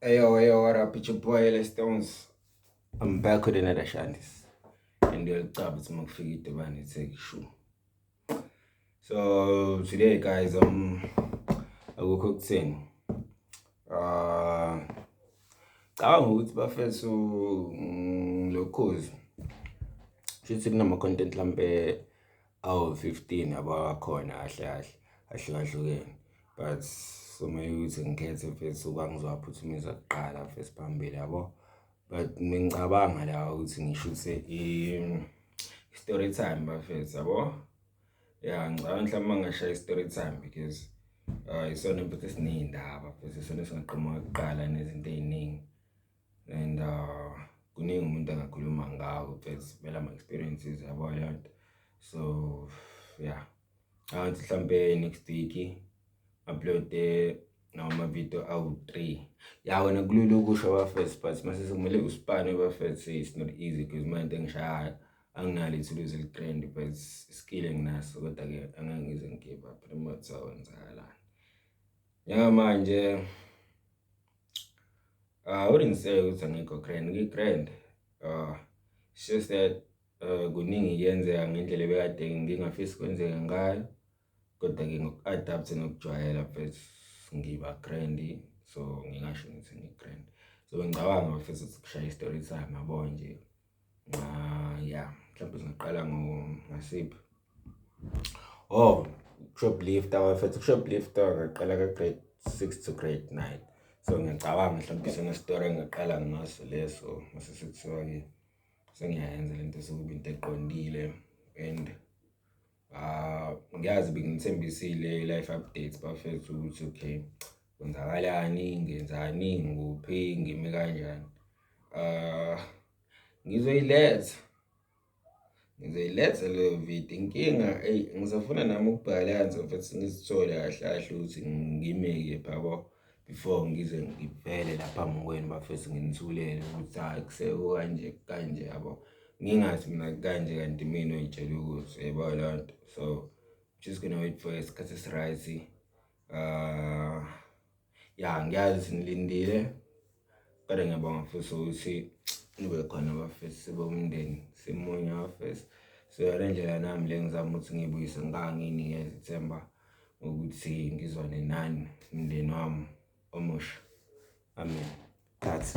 Eyow, what up? It's your boy Stones. I'm back with another Shandis. And you'll tap it's mak'fika iDubane, iTheku. So today guys, Akukho kutheni. Cabanga ukuthi bafethu Lukhulu shithi kunama content lambe awu 15 abakhona ahlukahlukene. But so mayukuthi ngikhethe mfethu kwangizophuthumisa kuqala first phambili yabo. But ngicabanga la ukuthi ngishuthe story time bafethu yabo. Yeah, ngicabanga mhlawumbe ngashaya story time because isona mfethu esineyindaba bese isona singaqhamuka kuqala nezinto eziningi. And kuningi umuntu angakhuluma ngawo mfethu vela ama experiences yabo yonke. So yeah, athi mhlambe next week upload noma video awu 3. Ya wena kulula ukusho bafethu but mase sekumele uspane bafethu it's not easy because manje ngishaya anginalo ithuluzi elitrend but skill enginaso kodwa ke angeke ngize ngigive up remote wenzakala. Njengamanje wouldn't say ukuthi angikho grand. It's just that kuningi yenzeka ngendlela bekade ngingafisa kwenzeka ngayo kodwa ke ngoku-adapt nokujwayela but ngiba grand, so ngingasho ngithi ngi-grand. So ngicabanga bafisa ukuthi kushaya story time yabo nje. Yeah, mhlawumbe singaqala ngasiphi. Shoplifter bafethu shoplifter ngaqala ka-grade 6 to grade 9. So ngiyacabanga mhlawumbe isona story engaqala ngaso leso mase sekuthiwa ke sengiyayenza lento sokuba into eqondile and ngiyazi bengithembisile life updates bafethu ukuthi okay kwenzakalani ngenzani ngikuphi ngime kanjani. Ngizoyiletha leyo video. Inkinga ngizofuna nami ukubhalansa mfethu ngizithole kahle ukuthi ngimeke phabo before ngize ngivele lapha ngokweni bafethu nginithulele ukuthi hayi kuseko kanje yabo. Ngingathi mina kanje kanti mina oyitshela ukuthi yebo lonto. So just gonna wait for isikhathi esiright. Yeah, ngiyazi nilindile kodwa ngiyabonga futhi ukuthi nibe khona bafethu sebomndeni simunya bafethu. So yale ndlela nami le ngizama ukuthi ngibuyise nginikeza ithemba ukuthi ngizwane nani umndeni wami omusha. Amen. That's